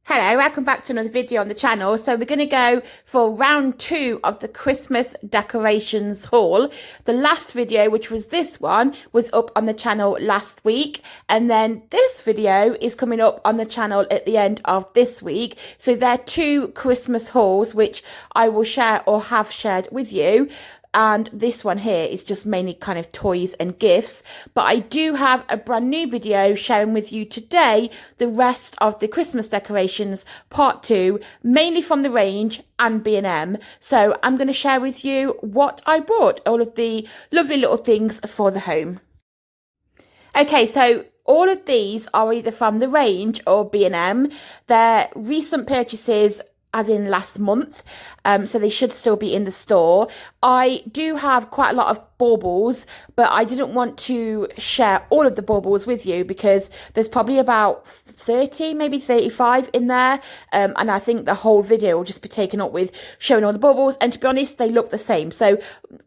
Hello, welcome back to another video on the channel. So we're going to go for round 2 of the Christmas decorations haul. The last video, which was this one, was up on the channel last week. And then this video is coming up on the channel at the end of this week. So they're 2 Christmas hauls, which I will share or have shared with you. And this one here is just mainly kind of toys and gifts. But I do have a brand new video sharing with you today the rest of the Christmas decorations part 2, mainly from the range and B&M. So I'm going to share with you what I bought, all of the lovely little things for the home. Okay, so all of these are either from the range or B&M. They're recent purchases, as in last month, so they should still be in the store. I do have quite a lot of baubles, but I didn't want to share all of the baubles with you because there's probably about 30, maybe 35 in there, and I think the whole video will just be taken up with showing all the baubles, and to be honest, they look the same, so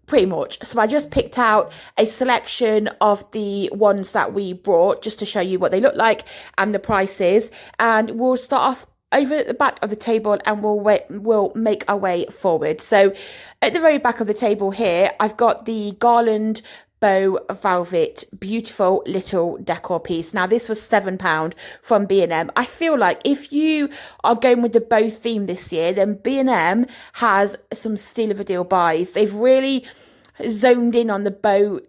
pretty much. So I just picked out a selection of the ones that we brought just to show you what they look like and the prices, and we'll start off over at the back of the table and we'll make our way forward. So at the very back of the table here, I've got the garland bow velvet beautiful little decor piece. Now this was £7 from B&M. I feel like if you are going with the bow theme this year, then B&M has some steal of a deal buys. They've really zoned in on the bow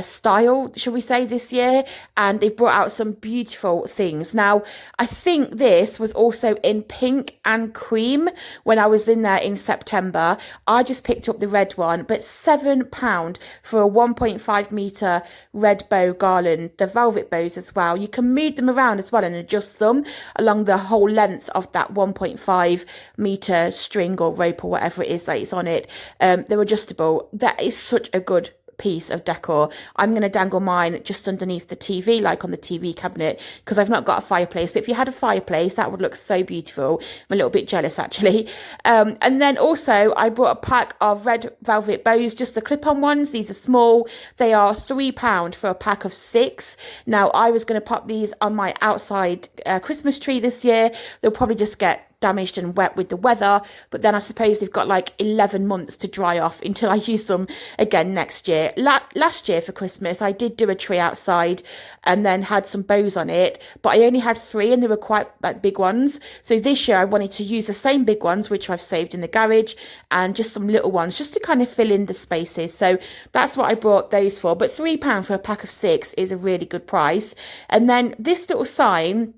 style, shall we say, this year, and they've brought out some beautiful things. Now I think this was also in pink and cream when I was in there in September. I just picked up the red one, but £7 for a 1.5 meter red bow garland. The velvet bows as well, you can move them around as well and adjust them along the whole length of that 1.5 meter string or rope or whatever it is that is on it. They're adjustable. That is such a good piece of decor. I'm going to dangle mine just underneath the TV, like on the TV cabinet, because I've not got a fireplace. But if you had a fireplace, that would look so beautiful. I'm a little bit jealous, actually. And then also I bought a pack of red velvet bows, just the clip-on ones. These are small. They are £3 for a pack of 6. Now I was going to pop these on my outside Christmas tree this year. They'll probably just get damaged and wet with the weather, but then I suppose they've got like 11 months to dry off until I use them again next year. Last year for Christmas I did do a tree outside and then had some bows on it, but I only had 3 and they were quite like big ones. So this year I wanted to use the same big ones, which I've saved in the garage, and just some little ones just to kind of fill in the spaces. So that's what I bought those for. But £3 for a pack of 6 is a really good price. And then this little sign,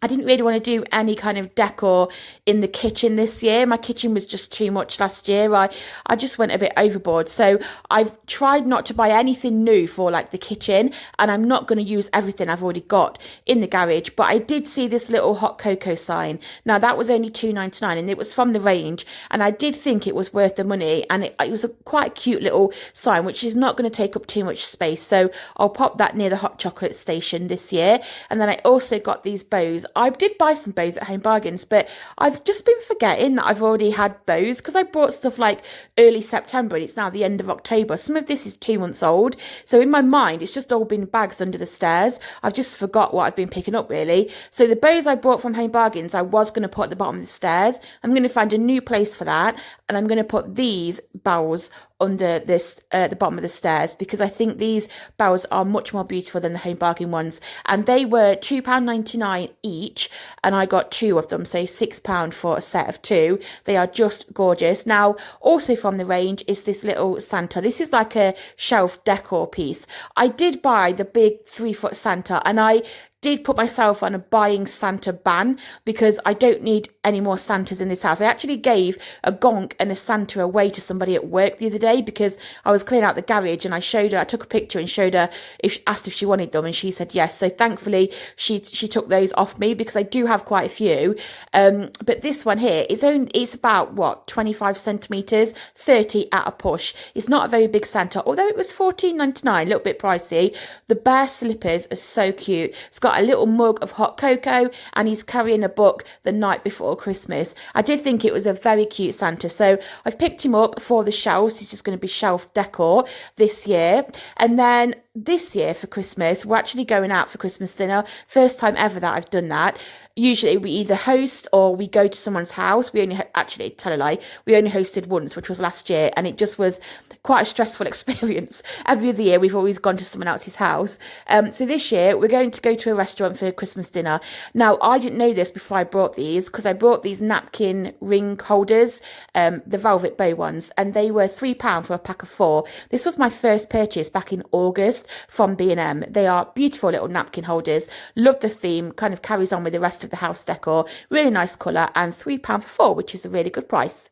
I didn't really want to do any kind of decor in the kitchen this year. My kitchen was just too much last year. I just went a bit overboard. So I've tried not to buy anything new for like the kitchen, and I'm not going to use everything I've already got in the garage. But I did see this little hot cocoa sign. Now that was only £2.99 and it was from the range, and I did think it was worth the money, and it was a quite cute little sign which is not going to take up too much space. So I'll pop that near the hot chocolate station this year. And then I also got these bows. I did buy some bows at Home Bargains, but I've just been forgetting that I've already had bows because I bought stuff like early September and it's now the end of October. Some of this is 2 months old. So in my mind, it's just all been bags under the stairs. I've just forgot what I've been picking up, really. So the bows I bought from Home Bargains, I was going to put at the bottom of the stairs. I'm going to find a new place for that. And I'm going to put these bows under this the bottom of the stairs, because I think these bows are much more beautiful than the Home Bargain ones, and they were £2.99 each, and I got 2 of them, so £6 for a set of 2. They are just gorgeous. Now also from the range is this little Santa. This is like a shelf decor piece. I did buy the big 3-foot Santa, and I did put myself on a buying Santa ban because I don't need any more Santas in this house. I actually gave a gonk and a Santa away to somebody at work the other day because I was clearing out the garage, and I took a picture and showed her, asked if she wanted them, and she said yes. So thankfully she took those off me because I do have quite a few. But this one here is it's about what, 25 centimeters, 30 at a push. It's not a very big Santa, although it was £14.99, a little bit pricey. The bear slippers are so cute. It's got a little mug of hot cocoa, and he's carrying a book, The Night Before Christmas. I did think it was a very cute Santa, so I've picked him up for the shelves. He's just going to be shelf decor this year. And then this year for Christmas, we're actually going out for Christmas dinner. First time ever that I've done that. usually we either host or we go to someone's house. We only actually, tell a lie, we only hosted once, which was last year, and it just was quite a stressful experience. Every other year we've always gone to someone else's house. So this year we're going to go to a restaurant for Christmas dinner. Now, I didn't know this before I brought these, because I brought these napkin ring holders, the velvet bow ones, and they were £3 for a pack of 4. This was my first purchase back in August from B&M. They are beautiful little napkin holders. Love the theme, kind of carries on with the rest of the house decor. Really nice colour, and £3 for 4, which is a really good price.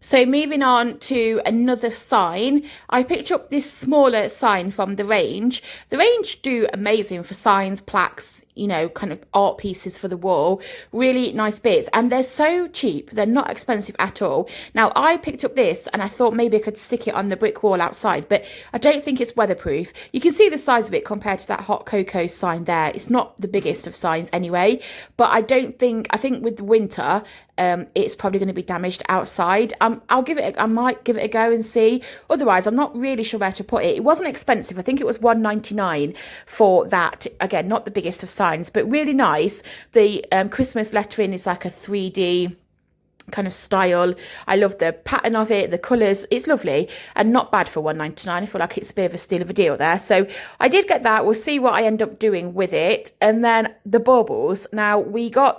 So moving on to another sign, I picked up this smaller sign from the range. The range do amazing for signs, plaques, you know, kind of art pieces for the wall. Really nice bits, and they're so cheap. They're not expensive at all. Now, I picked up this and I thought maybe I could stick it on the brick wall outside, but I don't think it's weatherproof. You can see the size of it compared to that hot cocoa sign there. It's not the biggest of signs anyway, but I think with the winter, it's probably going to be damaged outside. I might give it a go and see. Otherwise, I'm not really sure where to put it. It wasn't expensive. I think it was £1.99 for that. Again, not the biggest of signs, but really nice. The Christmas lettering is like a 3D kind of style. I love the pattern of it, the colours. It's lovely and not bad for £1.99. I feel like it's a bit of a steal of a deal there. So I did get that. We'll see what I end up doing with it. And then the baubles. Now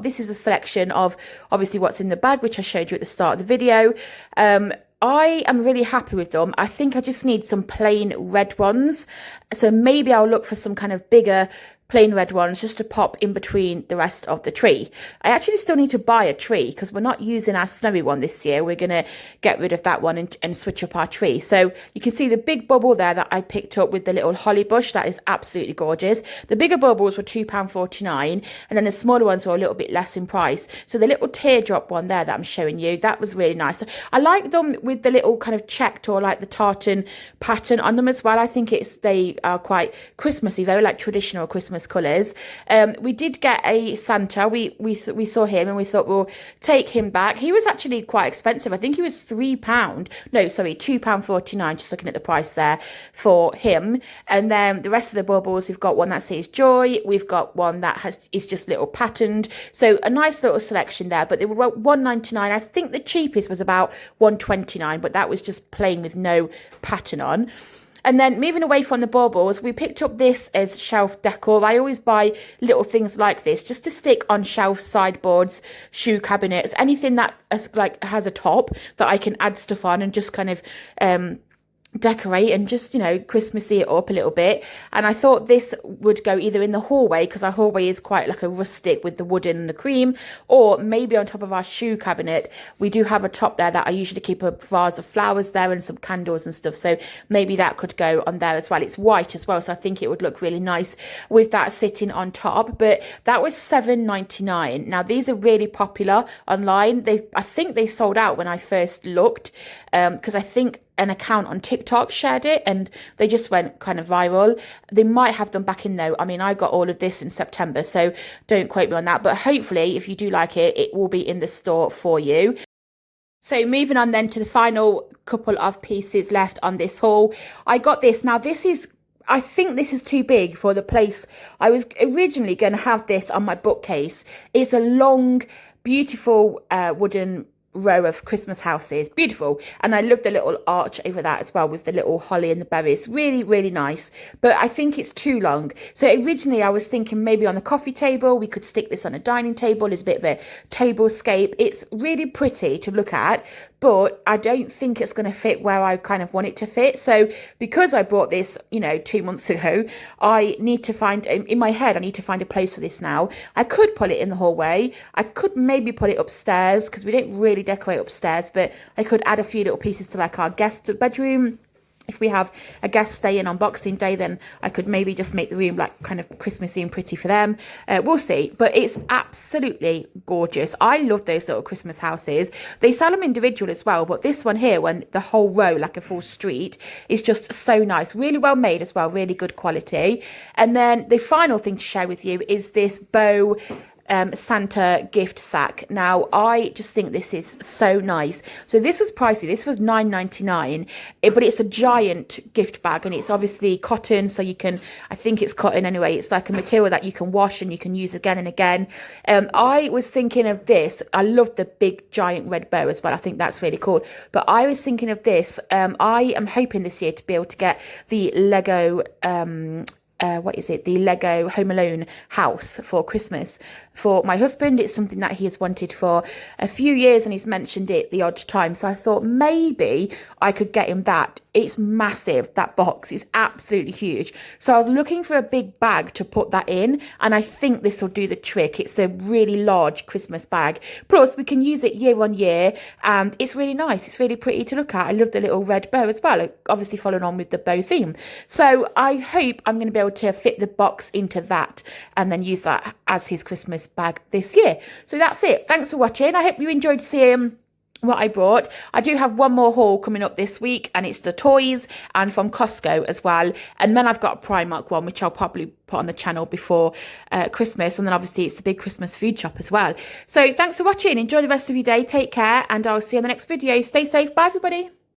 this is a selection of obviously what's in the bag, which I showed you at the start of the video. I am really happy with them. I think I just need some plain red ones. So maybe I'll look for some kind of bigger plain red ones just to pop in between the rest of the tree. I actually still need to buy a tree because we're not using our snowy one this year. We're going to get rid of that one and switch up our tree. So you can see the big bubble there that I picked up with the little holly bush. That is absolutely gorgeous. The bigger bubbles were £2.49, and then the smaller ones were a little bit less in price. So the little teardrop one there that I'm showing you, that was really nice. I like them with the little kind of checked or like the tartan pattern on them as well. I think they are quite Christmassy, very like traditional Christmas colours. We did get a Santa. We saw him and we thought we'll take him back. He was actually quite expensive. I think he was £2.49, just looking at the price there for him. And then the rest of the baubles, we've got one that says joy, we've got one that is just little patterned, so a nice little selection there. But they were £1.99. I think the cheapest was about £1.29, but that was just plain with no pattern on. And then moving away from the baubles, we picked up this as shelf decor. I always buy little things like this just to stick on shelves, sideboards, shoe cabinets, anything that has a top that I can add stuff on and just kind of decorate and just, you know, Christmassy it up a little bit. And I thought this would go either in the hallway, because our hallway is quite like a rustic with the wooden and the cream, or maybe on top of our shoe cabinet. We do have a top there that I usually keep a vase of flowers there and some candles and stuff, so maybe that could go on there as well. It's white as well, so I think it would look really nice with that sitting on top. But that was £7.99. Now these are really popular online. I think they sold out when I first looked, because I think an account on TikTok shared it and they just went kind of viral. They might have them back in though. I mean, I got all of this in September, so don't quote me on that, but hopefully if you do like it, it will be in the store for you. So moving on then to the final couple of pieces left on this haul. I got this. Now I think this is too big for the place. I was originally going to have this on my bookcase. It's a long, beautiful wooden row of Christmas houses. Beautiful. And I love the little arch over that as well with the little holly and the berries. Really, really nice. But I think it's too long. So originally I was thinking maybe on the coffee table, we could stick this on a dining table as a bit of a tablescape. It's really pretty to look at, but I don't think it's going to fit where I kind of want it to fit. So because I bought this, 2 months ago, I need to find, in my head, I need to find a place for this now. I could put it in the hallway. I could maybe put it upstairs because we don't really decorate upstairs, but I could add a few little pieces to like our guest bedroom. If we have a guest staying on Boxing Day, then I could maybe just make the room like kind of Christmassy and pretty for them. We'll see. But it's absolutely gorgeous. I love those little Christmas houses. They sell them individual as well. But this one here, when the whole row, like a full street, is just so nice. Really well made as well. Really good quality. And then the final thing to share with you is this bow Santa gift sack. Now, I just think this is so nice. So this was pricey. This was $9.99, but it's a giant gift bag, and it's obviously cotton, so you can, I think it's cotton anyway. It's like a material that you can wash and you can use again and again. I was thinking of this. I love the big giant red bow as well. I think that's really cool. But I was thinking of this. I am hoping this year to be able to get the Lego the Lego Home Alone house for Christmas for my husband. It's something that he has wanted for a few years, and he's mentioned it the odd time. So I thought maybe I could get him that. It's massive. That box is absolutely huge. So I was looking for a big bag to put that in, and I think this will do the trick. It's a really large Christmas bag. Plus, we can use it year on year, and it's really nice. It's really pretty to look at. I love the little red bow as well, obviously following on with the bow theme. So I hope I'm going to be able to fit the box into that and then use that as his Christmas bag this year. So that's it. Thanks for watching. I hope you enjoyed seeing what I brought. I do have one more haul coming up this week, and it's the toys and from Costco as well. And then I've got a Primark one, which I'll probably put on the channel before Christmas. And then obviously it's the big Christmas food shop as well. So thanks for watching. Enjoy the rest of your day. Take care, and I'll see you in the next video. Stay safe. Bye, everybody.